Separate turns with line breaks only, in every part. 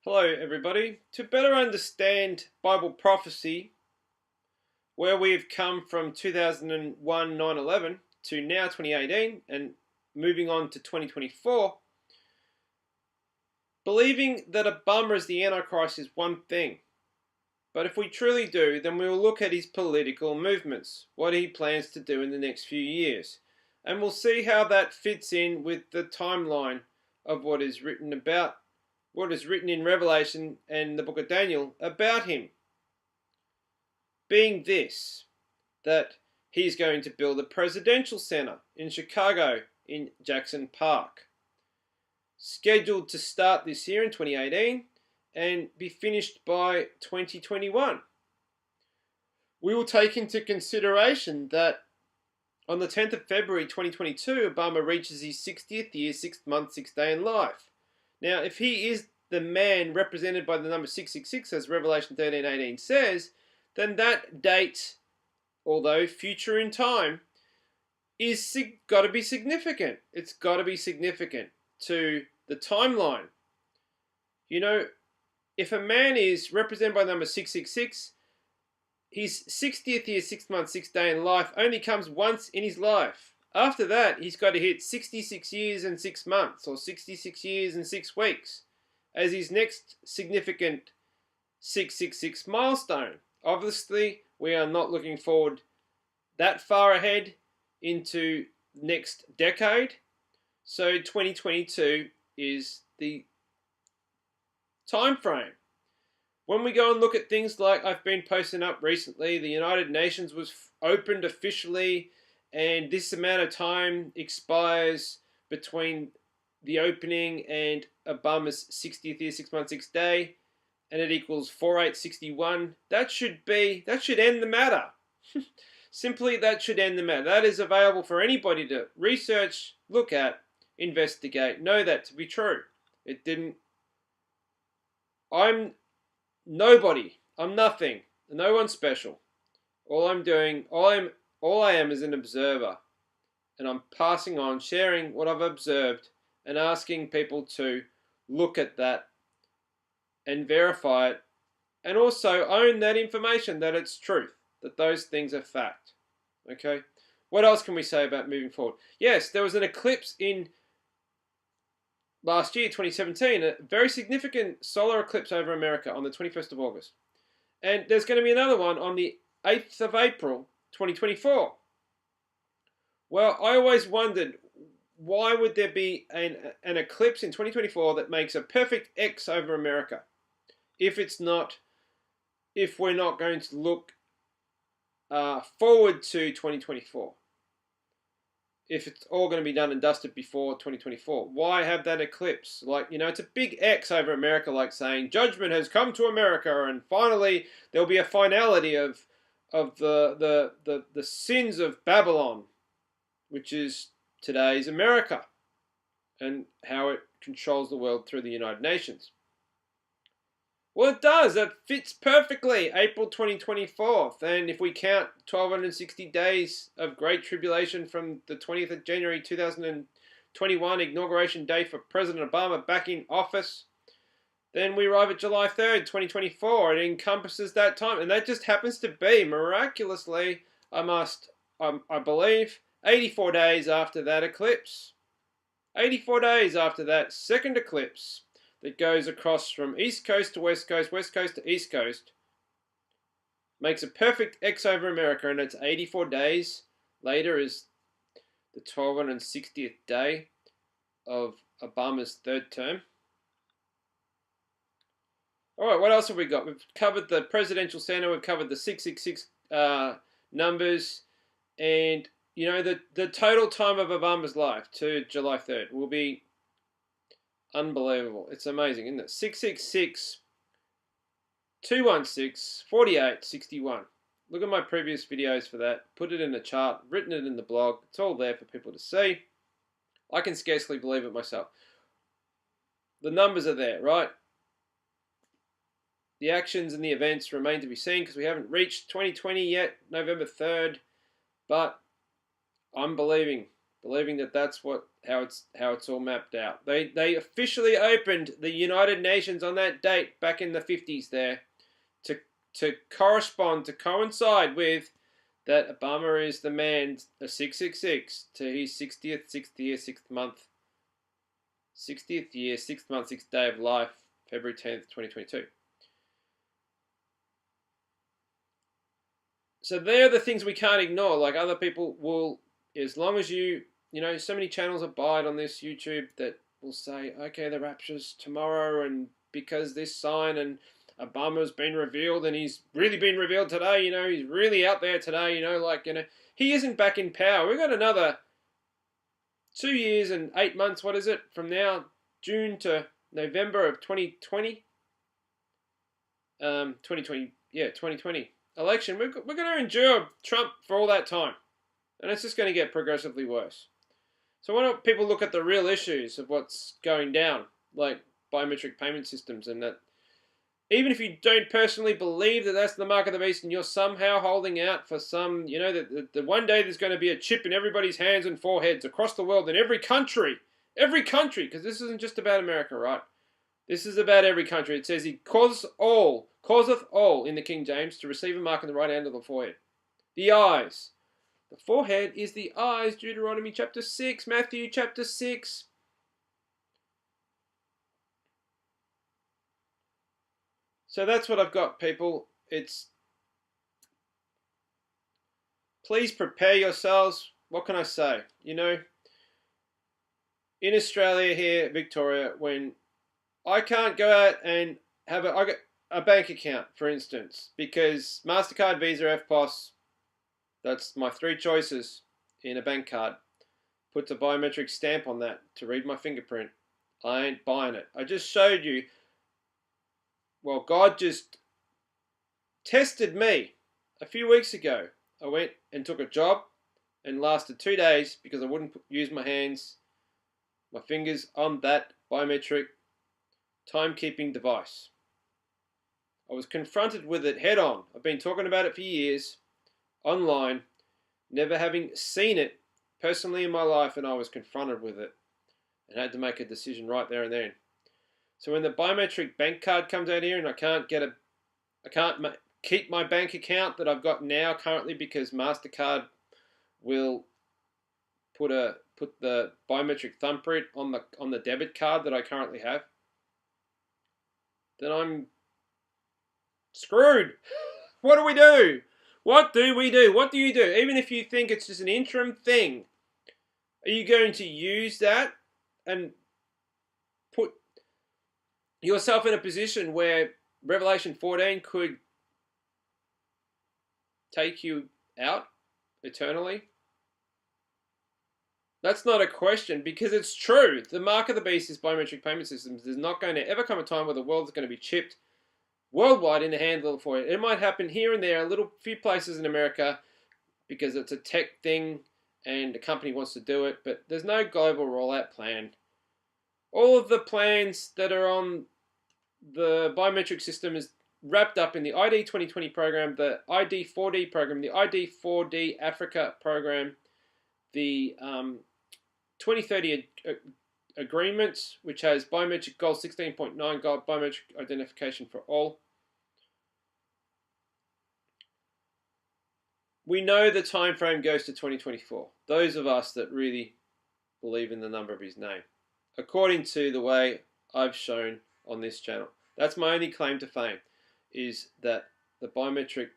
Hello everybody. To better understand Bible prophecy, where we've come from 2001 9/11 to now 2018 and moving on to 2024, believing that Obama is the Antichrist is one thing. But if we truly do, then we will look at his political movements, what he plans to do in the next few years. And we'll see how that fits in with the timeline of what is written in Revelation and the book of Daniel about him. Being this, that he's going to build a presidential center in Chicago in Jackson Park, scheduled to start this year in 2018 and be finished by 2021. We will take into consideration that on the 10th of February 2022, Obama reaches his 60th year, 6th month, 6th day in life. Now, if he is the man represented by the number 666, as Revelation 13:18 says, then that date, although future in time, is got to be significant. It's got to be significant to the timeline. You know, if a man is represented by the number 666, his 60th year, 6th month, 6th day in life only comes once in his life. After that, he's got to hit 66 years and 6 months, or 66 years and 6 weeks, as his next significant 666 milestone. Obviously, we are not looking forward that far ahead into next decade. So 2022 is the time frame. When we go and look at things like I've been posting up recently, the United Nations was opened officially, and this amount of time expires between the opening and Obama's 60th year, 6 months, 6th day, and it equals 4861. That should end the matter. Simply, that should end the matter. That is available for anybody to research, look at, investigate, know that to be true. It didn't. I'm nobody. I'm nothing. No one special. All I am is an observer, and I'm passing on, sharing what I've observed, and asking people to look at that and verify it, and also own that information, that it's truth, that those things are fact. Okay? What else can we say about moving forward? Yes, there was an eclipse in last year, 2017, a very significant solar eclipse over America on the 21st of August. And there's going to be another one on the 8th of April, 2024. Well, I always wondered, why would there be an eclipse in 2024 that makes a perfect X over America if we're not going to look forward to 2024? If it's all going to be done and dusted before 2024, why have that eclipse? Like, it's a big X over America, like saying judgment has come to America, and finally there'll be a finality of the sins of Babylon, which is today's America, and how it controls the world through the United Nations. Well, it does. It fits perfectly. April 2024. And if we count 1,260 days of Great Tribulation from the 20th of January 2021, inauguration day for President Obama back in office, then we arrive at July 3rd, 2024. It encompasses that time. And that just happens to be, miraculously, I believe, 84 days after that eclipse. 84 days after that second eclipse that goes across from East Coast to West Coast, West Coast to East Coast, makes a perfect X over America, and it's 84 days later is the 1260th day of Obama's third term. All right, what else have we got? We've covered the presidential center, we've covered the 666 numbers, and the total time of Obama's life to July 3rd will be unbelievable. It's amazing, isn't it? 666 216 4861. Look at my previous videos for that. Put it in the chart, written it in the blog. It's all there for people to see. I can scarcely believe it myself. The numbers are there, right? The actions and the events remain to be seen because we haven't reached 2020 yet, November 3rd. But I'm believing believing that that's how it's all mapped out. They officially opened the United Nations on that date back in the 50s there to coincide with that Obama is the man, a 666 to his 60th year, 6th month, 60th year, 6th month, 6th day of life, February 10th, 2022. So they're the things we can't ignore. Like, other people will, as long as you know, so many channels abide on this YouTube that will say, okay, the rapture's tomorrow, and because this sign, and Obama's been revealed, and he's really been revealed today, you know, he's really out there today, you know, like, you know, he isn't back in power. We've got another 2 years and 8 months, what is it, from now, June to November of 2020? 2020 election. We're going to endure Trump for all that time. And it's just going to get progressively worse. So why don't people look at the real issues of what's going down, like biometric payment systems, and that even if you don't personally believe that that's the mark of the beast, and you're somehow holding out for some, you know, that one day there's going to be a chip in everybody's hands and foreheads across the world in every country, because this isn't just about America, right? This is about every country. It says he causeth all in the King James to receive a mark on the right hand of the forehead. The eyes. The forehead is the eyes, Deuteronomy chapter 6, Matthew chapter 6. So that's what I've got, people. It's, please prepare yourselves. What can I say? You know, in Australia here, Victoria, when I can't go out and have a bank account, for instance, because MasterCard, Visa, EFTPOS, that's my 3 choices in a bank card, puts a biometric stamp on that to read my fingerprint. I ain't buying it. I just showed you, well, God just tested me a few weeks ago. I went and took a job and lasted 2 days because I wouldn't use my hands, my fingers on that biometric timekeeping device. I was confronted with it head on. I've been talking about it for years, online, never having seen it personally in my life, and I was confronted with it and had to make a decision right there and then. So when the biometric bank card comes out here and I can't keep my bank account that I've got now currently because MasterCard will put the biometric thumbprint on the debit card that I currently have, then I'm screwed. What do we do? What do we do? What do you do? Even if you think it's just an interim thing, are you going to use that and put yourself in a position where Revelation 14 could take you out eternally? That's not a question, because it's true. The mark of the beast is biometric payment systems. There's not going to ever come a time where the world is going to be chipped worldwide in the handle for it. It might happen here and there, a few places in America, because it's a tech thing and the company wants to do it, but there's no global rollout plan. All of the plans that are on the biometric system is wrapped up in the ID 2020 program, the ID 4D program, the ID 4D Africa program, the 2030 agreements, which has biometric goal 16.9 goal, biometric identification for all. We know the time frame goes to 2024. Those of us that really believe in the number of his name, according to the way I've shown on this channel. That's my only claim to fame, is that the biometric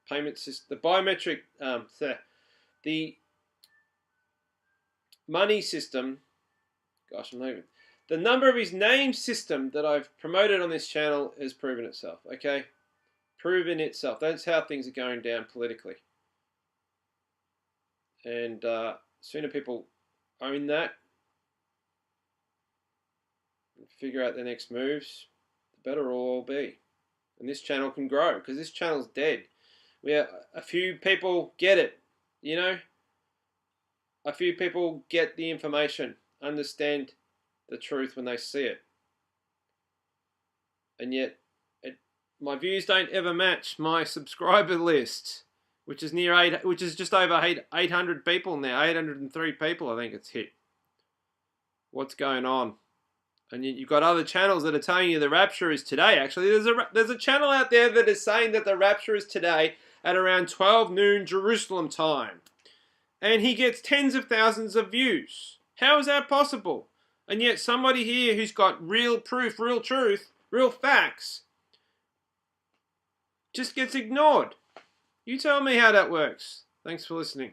payment system, the money system, gosh, I'm not even, the number of his name system that I've promoted on this channel has proven itself, okay? Proven itself. That's how things are going down politically. And sooner people own that and figure out their next moves, the better it'll all be. And this channel can grow, because this channel's dead. A few people get it, you know? A few people get the information, understand the truth when they see it. And yet, my views don't ever match my subscriber list. which is which is just over 800 people now, 803 people I think it's hit. What's going on? And you've got other channels that are telling you the rapture is today. Actually, there's a channel out there that is saying that the rapture is today at around 12 noon Jerusalem time. And he gets tens of thousands of views. How is that possible? And yet somebody here who's got real proof, real truth, real facts, just gets ignored. You tell me how that works. Thanks for listening.